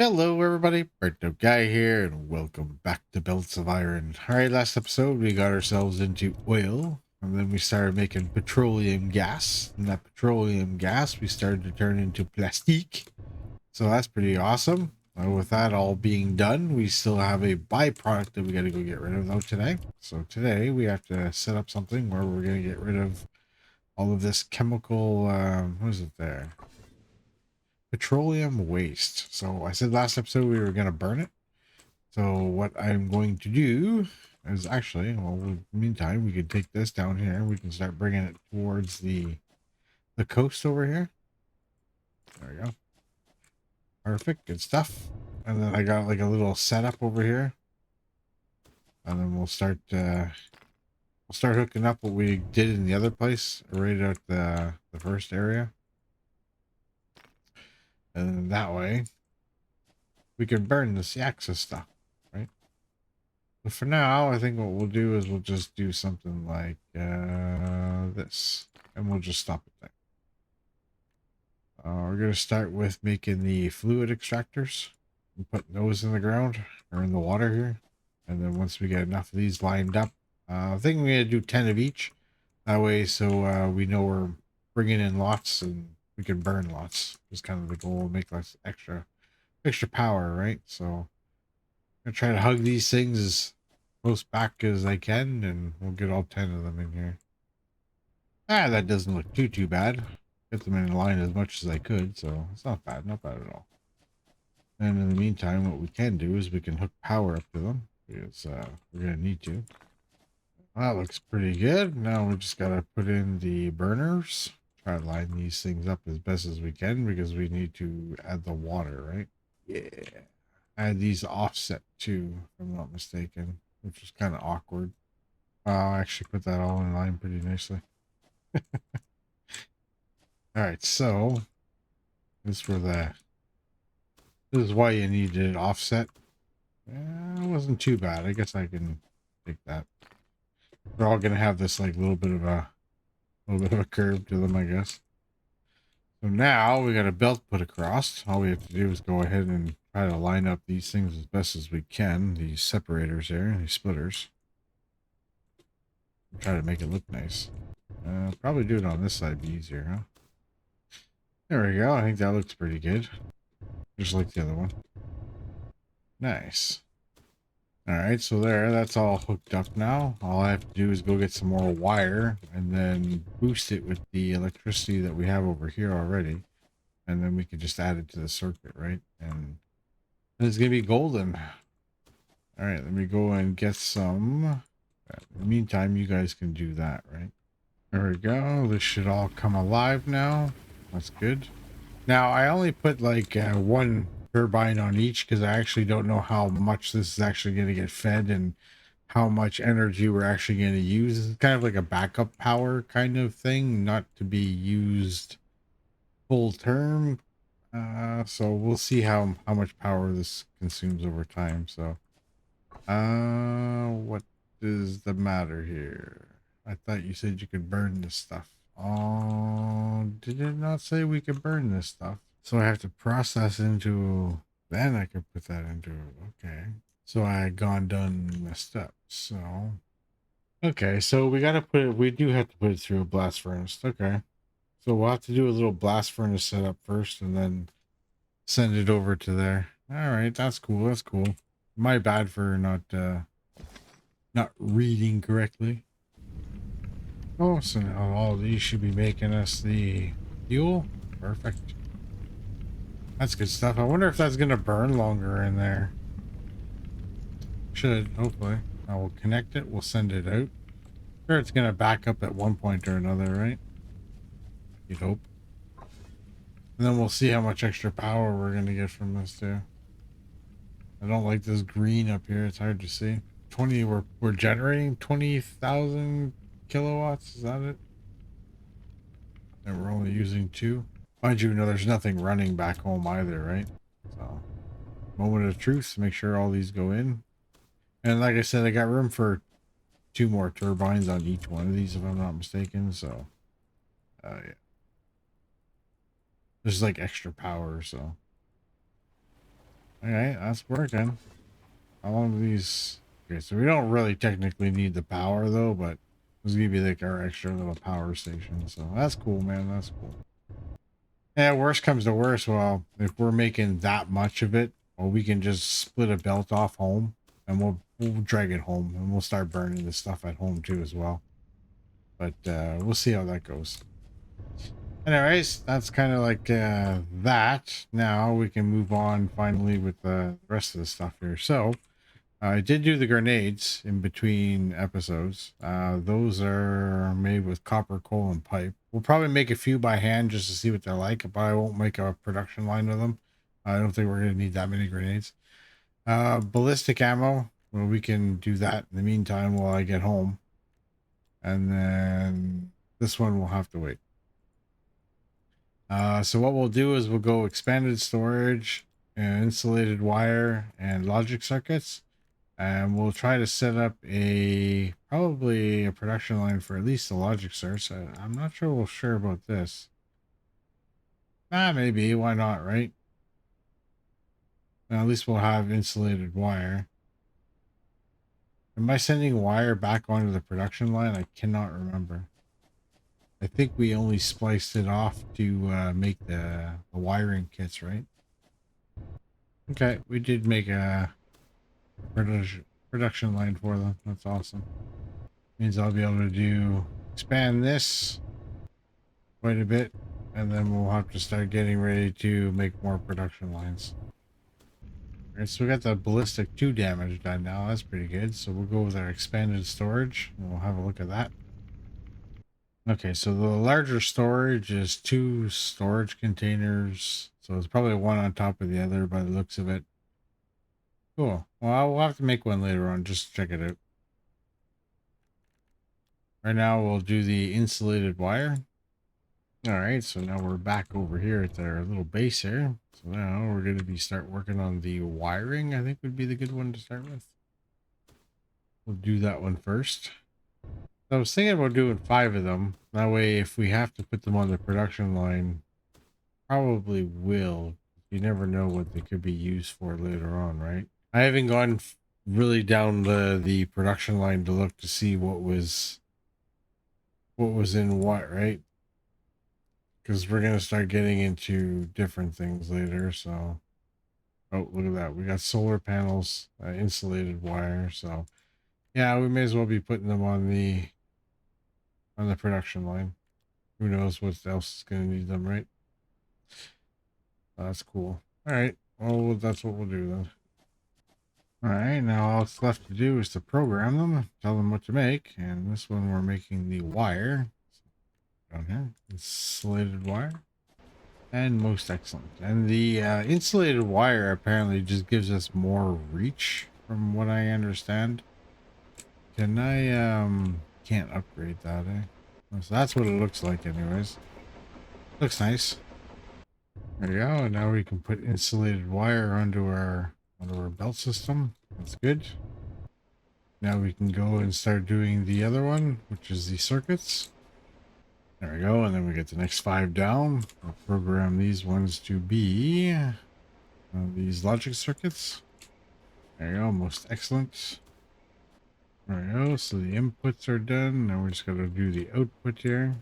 Hello, everybody. Burnedoutguy here, and welcome back to Belts of Iron. All right, last episode we got ourselves into oil, and then we started making petroleum gas. And that petroleum gas we started to turn into plastique. So that's pretty awesome. With that all being done, we still have a byproduct that we got to go get rid of though today. So today we have to set up something where we're going to get rid of all of this chemical. What is it there? Petroleum waste. So I said last episode we were going to burn it. So what I'm going to do is actually, well, in the meantime, we can take this down here. We can start bringing it towards the coast over here. There we go. Perfect. Good stuff. And then I got like a little setup over here. And then we'll start hooking up what we did in the other place, right out the first area. And then that way we can burn this Yaxa stuff, right? But for now, I think what we'll do is we'll just do something like this, and we'll just stop it there. We're going to start with making the fluid extractors and put those in the ground or in the water here. And then once we get enough of these lined up, I think we're going to do 10 of each. That way, so we know we're bringing in lots and we can burn lots. Is kind of the goal, make less extra power, right? So I'm going to try to hug these things as close back as I can, and we'll get all 10 of them in here. That doesn't look too bad. Get them in line as much as I could, so it's not bad at all. And in the meantime, what we can do is we can hook power up to them, because we're going to need to. That looks pretty good. Now we just got to put in the burners. Try to line these things up as best as we can, because we need to add the water, right? Yeah. Add these offset too, if I'm not mistaken, which is kind of awkward. I'll actually put that all in line pretty nicely. All right, so this is why you needed an offset. It wasn't too bad. I guess I can take that. They're all gonna have this like little bit of a curve to them, I guess. So now we got a belt put across. All we have to do is go ahead and try to line up these things as best as we can. These separators here, these splitters. Try to make it look nice. Probably do it on this side, be easier, huh? There we go. I think that looks pretty good. Just like the other one. Nice. All right, so that's all hooked up now. All I have to do is go get some more wire and then boost it with the electricity that we have over here already. And then we can just add it to the circuit, right? And it's going to be golden. All right, let me go and get some. In the meantime, you guys can do that, right? There we go. This should all come alive now. That's good. Now, I only put like one turbine on each because I actually don't know how much this is actually going to get fed and how much energy we're actually going to use. It's kind of like a backup power kind of thing, not to be used full term. So we'll see how much power this consumes over time. So, what is the matter here? I thought you said you could burn this stuff. Oh, did it not say we could burn this stuff? So I have to process into, then I could put that into, okay. So I had done messed up. So, okay, so we got to put it, we do have to put it through a blast furnace. Okay. So we'll have to do a little blast furnace setup first and then send it over to there. All right, that's cool. That's cool. My bad for not reading correctly. Oh, so now all these should be making us the fuel. Perfect. That's good stuff. I wonder if that's going to burn longer in there. Should, hopefully. Now we'll connect it. We'll send it out. Sure, it's going to back up at one point or another, right? You'd hope. And then we'll see how much extra power we're going to get from this, too. I don't like this green up here. It's hard to see. 20, we're generating 20,000 kilowatts. Is that it? And we're only using 2. Mind you, there's nothing running back home either, right? So, moment of truth. Make sure all these go in. And like I said, I got room for 2 more turbines on each one of these, if I'm not mistaken. So, yeah. There's like extra power, so. Okay, that's working. How long do these? Okay, so we don't really technically need the power though, but this give you like our extra little power station. So that's cool, man. That's cool. Yeah, worst comes to worst. Well, if we're making that much of it, well, we can just split a belt off home, and we'll drag it home, and we'll start burning the stuff at home too as well. But we'll see how that goes. Anyways, that's kind of like that. Now we can move on finally with the rest of the stuff here. So I did do the grenades in between episodes. Those are made with copper, coal, and pipe. We'll probably make a few by hand just to see what they're like, but I won't make a production line with them. I don't think we're going to need that many grenades. Ballistic ammo. Well, we can do that in the meantime while I get home. And then this one will have to wait. So what we'll do is we'll go expanded storage and insulated wire and logic circuits. And we'll try to set up probably a production line for at least the logic source. I'm not sure about this. Maybe, why not, right? At least we'll have insulated wire. Am I sending wire back onto the production line? I cannot remember. I think we only spliced it off to make the wiring kits, right? Okay, we did make a production line for them. That's awesome. Means I'll be able to expand this quite a bit, and then we'll have to start getting ready to make more production lines. All right, so we got the ballistic 2 damage done now. That's pretty good. So we'll go with our expanded storage and we'll have a look at that. Okay, so the larger storage is 2 storage containers. So it's probably one on top of the other by the looks of it. Cool. Well, we'll have to make one later on just to check it out. Right now we'll do the insulated wire. All right, so now we're back over here at our little base here. So now we're going to start working on the wiring. I think would be the good one to start with. We'll do that one first. So I was thinking about doing 5 of them. That way, if we have to put them on the production line, probably will. You never know what they could be used for later on, right? I haven't gone really down the production line to look to see what was in what, right? Because we're going to start getting into different things later. So, oh, look at that. We got solar panels, insulated wire. So, yeah, we may as well be putting them on the production line. Who knows what else is going to need them, right? That's cool. All right. Well, that's what we'll do then. All right. Now all it's left to do is to program them, tell them what to make. And this one we're making the wire. Down here, insulated wire. And most excellent. And the insulated wire apparently just gives us more reach from what I understand. Can I can't upgrade that, eh? So that's what it looks like anyways. Looks nice. There you go. And now we can put insulated wire onto our belt system. That's good. Now we can go and start doing the other one, which is the circuits. There we go, and then we get the next 5 down. I'll program these ones to be these logic circuits. There you go, most excellent. There we go, so the inputs are done. Now we're just going to do the output here.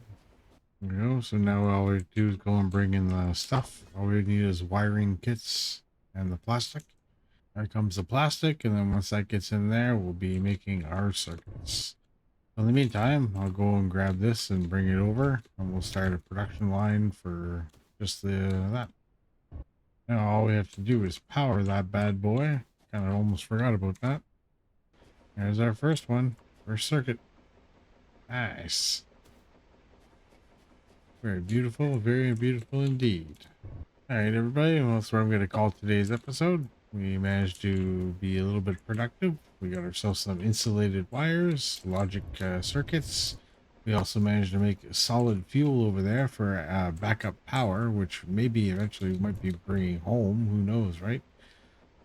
There we go, so now all we do is go and bring in the stuff. All we need is wiring kits and the plastic. There comes the plastic, and then once that gets in there, we'll be making our circuits. In the meantime, I'll go and grab this and bring it over, and we'll start a production line for just that. Now all we have to do is power that bad boy. Kind of almost forgot about that. There's our first one, first circuit. Nice. Very beautiful indeed. All right, everybody, well, that's where I'm going to call today's episode. We managed to be a little bit productive. We got ourselves some insulated wires, logic circuits. We also managed to make solid fuel over there for backup power, which maybe eventually we might be bringing home. Who knows, right?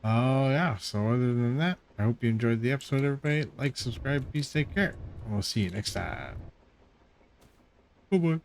Yeah, so other than that, I hope you enjoyed the episode, everybody. Like, subscribe, peace, take care. And we'll see you next time. Bye-bye.